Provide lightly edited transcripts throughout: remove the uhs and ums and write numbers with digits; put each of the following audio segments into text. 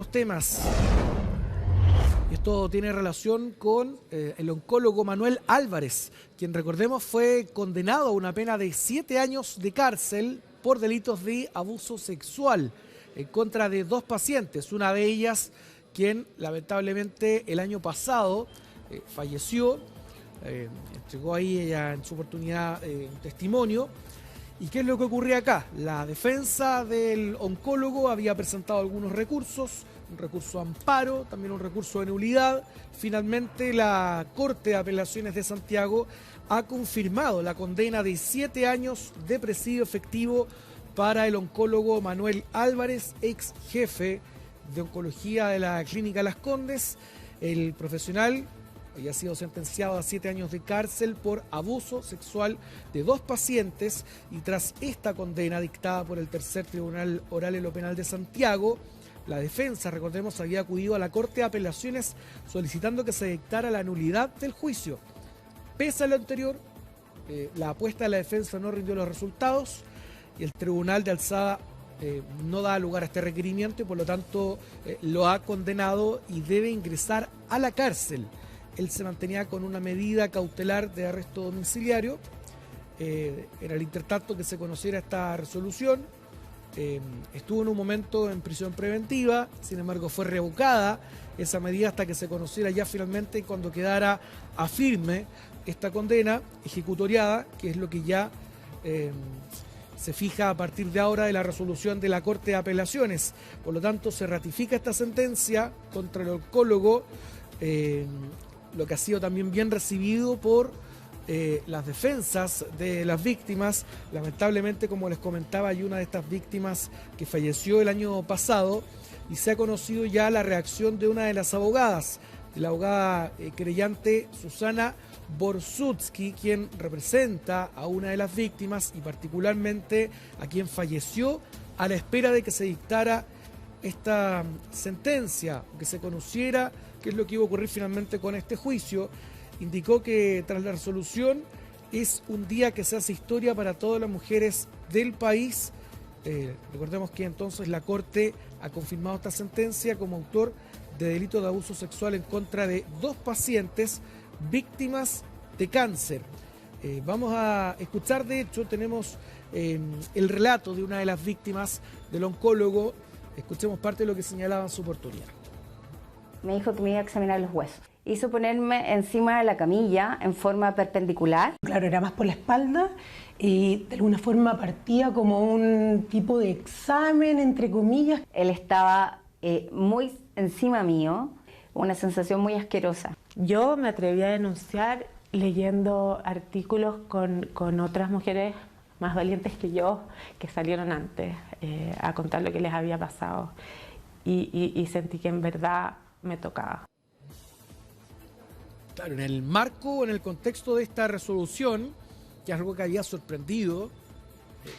otros temas. Esto tiene relación con el oncólogo Manuel Álvarez, quien, recordemos, fue condenado a una pena de 7 años de cárcel por delitos de abuso sexual en contra de 2 pacientes. Una de ellas, quien lamentablemente el año pasado falleció, entregó ahí ella en su oportunidad un testimonio. ¿Y qué es lo que ocurría acá? La defensa del oncólogo había presentado algunos recursos, un recurso amparo, también un recurso de nulidad. Finalmente, la Corte de Apelaciones de Santiago ha confirmado la condena de 7 años de presidio efectivo para el oncólogo Manuel Álvarez, ex jefe de oncología de la Clínica Las Condes. El profesional había sido sentenciado a 7 años de cárcel por abuso sexual de 2 pacientes, y tras esta condena dictada por el Tercer Tribunal Oral en lo Penal de Santiago, la defensa, recordemos, había acudido a la Corte de Apelaciones solicitando que se dictara la nulidad del juicio. Pese a lo anterior, la apuesta de la defensa no rindió los resultados y el Tribunal de Alzada no da lugar a este requerimiento y por lo tanto lo ha condenado y debe ingresar a la cárcel. Él se mantenía con una medida cautelar de arresto domiciliario. En el intertanto que se conociera esta resolución, estuvo en un momento en prisión preventiva, sin embargo fue revocada esa medida hasta que se conociera ya finalmente, cuando quedara a firme esta condena ejecutoriada, que es lo que ya se fija a partir de ahora de la resolución de la Corte de Apelaciones. Por lo tanto, se ratifica esta sentencia contra el oncólogo, lo que ha sido también bien recibido por las defensas de las víctimas. Lamentablemente, como les comentaba, hay una de estas víctimas que falleció el año pasado y se ha conocido ya la reacción de una de las abogadas, de la abogada querellante Susana Borsutsky, quien representa a una de las víctimas y particularmente a quien falleció a la espera de que se dictara esta sentencia, que se conociera qué es lo que iba a ocurrir finalmente con este juicio. Indicó que tras la resolución es un día que se hace historia para todas las mujeres del país. Recordemos que entonces la Corte ha confirmado esta sentencia como autor de delito de abuso sexual en contra de 2 pacientes víctimas de cáncer. Vamos a escuchar, de hecho, tenemos el relato de una de las víctimas del oncólogo. Escuchemos parte de lo que señalaba en su oportunidad. Me dijo que me iba a examinar los huesos. Hizo ponerme encima de la camilla en forma perpendicular. Claro, era más por la espalda y de alguna forma partía como un tipo de examen, entre comillas. Él estaba muy encima mío, una sensación muy asquerosa. Yo me atreví a denunciar leyendo artículos con otras mujeres más valientes que yo, que salieron antes a contar lo que les había pasado. Y sentí que en verdad me tocaba. Claro, en el marco, en el contexto de esta resolución, que es algo que había sorprendido,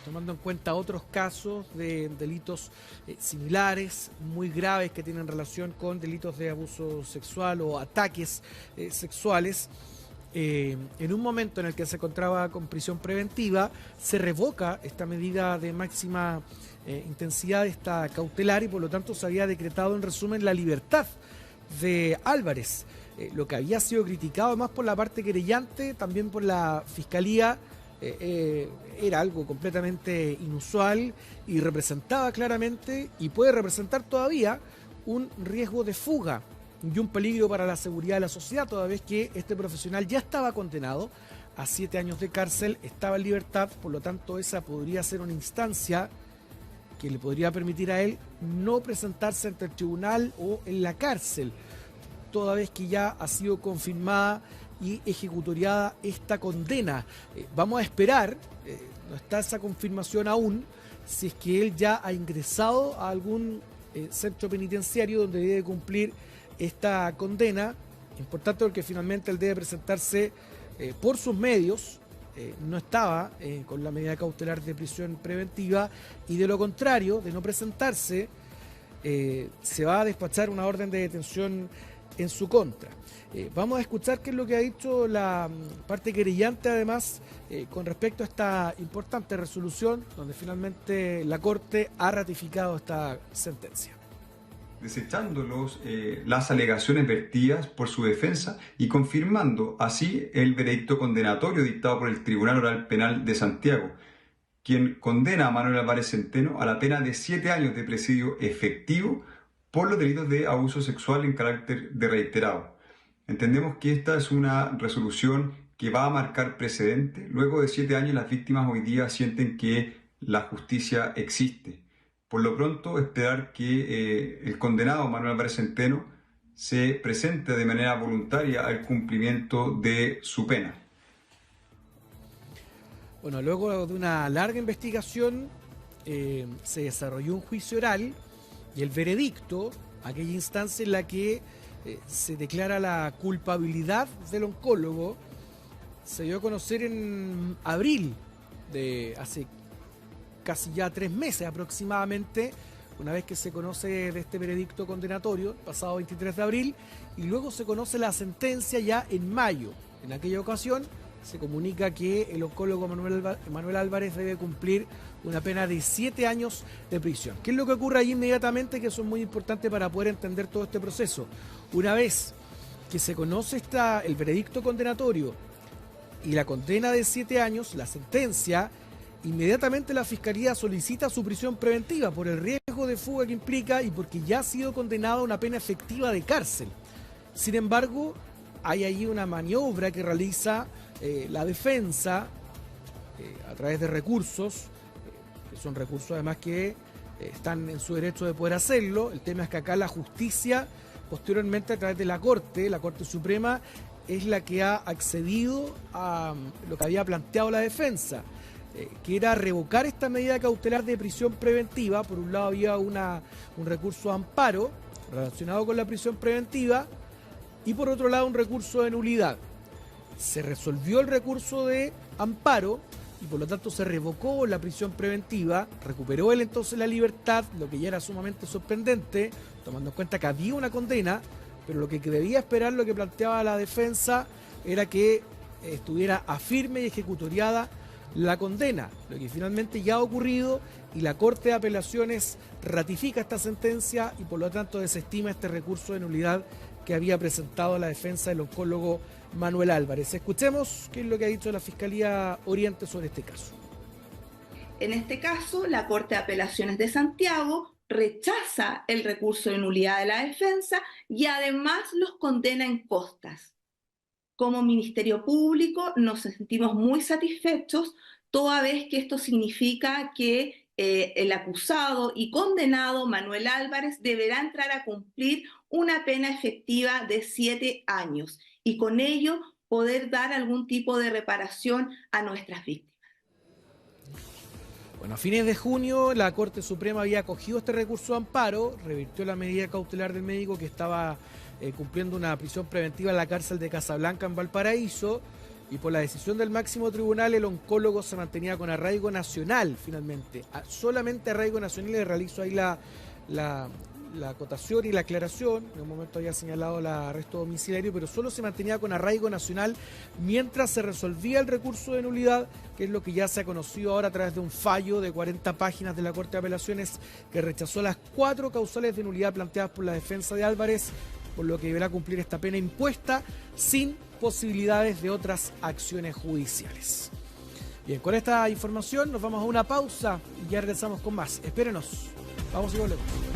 tomando en cuenta otros casos de delitos similares, muy graves, que tienen relación con delitos de abuso sexual o ataques sexuales, en un momento en el que se encontraba con prisión preventiva, se revoca esta medida de máxima intensidad, esta cautelar, y por lo tanto se había decretado, en resumen, la libertad de Álvarez. Lo que había sido criticado además por la parte querellante, también por la Fiscalía, era algo completamente inusual y representaba claramente, y puede representar todavía, un riesgo de fuga y un peligro para la seguridad de la sociedad, toda vez que este profesional ya estaba condenado a 7 años de cárcel, estaba en libertad. Por lo tanto, esa podría ser una instancia que le podría permitir a él no presentarse ante el tribunal o en la cárcel, toda vez que ya ha sido confirmada y ejecutoriada esta condena. Vamos a esperar, no está esa confirmación aún, si es que él ya ha ingresado a algún centro penitenciario donde debe cumplir esta condena. Importante, porque finalmente él debe presentarse por sus medios. No estaba con la medida cautelar de prisión preventiva, y de lo contrario, de no presentarse, se va a despachar una orden de detención en su contra. Vamos a escuchar qué es lo que ha dicho la parte querellante, además, con respecto a esta importante resolución, donde finalmente la Corte ha ratificado esta sentencia. desechando las alegaciones vertidas por su defensa y confirmando así el veredicto condenatorio dictado por el Tribunal Oral Penal de Santiago, quien condena a Manuel Álvarez Centeno a la pena de 7 años de presidio efectivo por los delitos de abuso sexual en carácter de reiterado. Entendemos que esta es una resolución que va a marcar precedente. Luego de 7 años, las víctimas hoy día sienten que la justicia existe. Por lo pronto, esperar que el condenado Manuel Álvarez Centeno se presente de manera voluntaria al cumplimiento de su pena. Bueno, luego de una larga investigación se desarrolló un juicio oral y el veredicto, aquella instancia en la que se declara la culpabilidad del oncólogo, se dio a conocer en abril de hace casi ya 3 meses aproximadamente, una vez que se conoce de este veredicto condenatorio, pasado 23 de abril, y luego se conoce la sentencia ya en mayo. En aquella ocasión se comunica que el oncólogo Manuel Álvarez debe cumplir una pena de 7 años de prisión. ¿Qué es lo que ocurre ahí inmediatamente? Que eso es muy importante para poder entender todo este proceso. Una vez que se conoce el veredicto condenatorio y la condena de 7 años, la sentencia, inmediatamente la Fiscalía solicita su prisión preventiva por el riesgo de fuga que implica y porque ya ha sido condenado a una pena efectiva de cárcel. Sin embargo, hay ahí una maniobra que realiza la defensa a través de recursos, que son recursos además que están en su derecho de poder hacerlo. El tema es que acá la justicia, posteriormente a través de la Corte Suprema, es la que ha accedido a lo que había planteado la defensa, que era revocar esta medida cautelar de prisión preventiva. Por un lado había un recurso de amparo relacionado con la prisión preventiva y por otro lado un recurso de nulidad. Se resolvió el recurso de amparo y por lo tanto se revocó la prisión preventiva, recuperó él entonces la libertad, lo que ya era sumamente sorprendente, tomando en cuenta que había una condena, pero lo que debía esperar, lo que planteaba la defensa, era que estuviera a firme y ejecutoriada la condena, lo que finalmente ya ha ocurrido y la Corte de Apelaciones ratifica esta sentencia y por lo tanto desestima este recurso de nulidad que había presentado la defensa del oncólogo Manuel Álvarez. Escuchemos qué es lo que ha dicho la Fiscalía Oriente sobre este caso. En este caso, la Corte de Apelaciones de Santiago rechaza el recurso de nulidad de la defensa y además los condena en costas. Como Ministerio Público nos sentimos muy satisfechos, toda vez que esto significa que el acusado y condenado Manuel Álvarez deberá entrar a cumplir una pena efectiva de 7 años y con ello poder dar algún tipo de reparación a nuestras víctimas. Bueno, a fines de junio la Corte Suprema había acogido este recurso de amparo, revirtió la medida cautelar del médico que estaba cumpliendo una prisión preventiva en la cárcel de Casablanca en Valparaíso, y por la decisión del máximo tribunal el oncólogo se mantenía con arraigo nacional finalmente. Solamente arraigo nacional, le realizó ahí la acotación y la aclaración. En un momento había señalado el arresto domiciliario, pero solo se mantenía con arraigo nacional mientras se resolvía el recurso de nulidad, que es lo que ya se ha conocido ahora a través de un fallo de 40 páginas de la Corte de Apelaciones que rechazó las 4 causales de nulidad planteadas por la defensa de Álvarez, por lo que deberá cumplir esta pena impuesta sin posibilidades de otras acciones judiciales. Bien, con esta información nos vamos a una pausa y ya regresamos con más. Espérenos. Vamos y volvemos.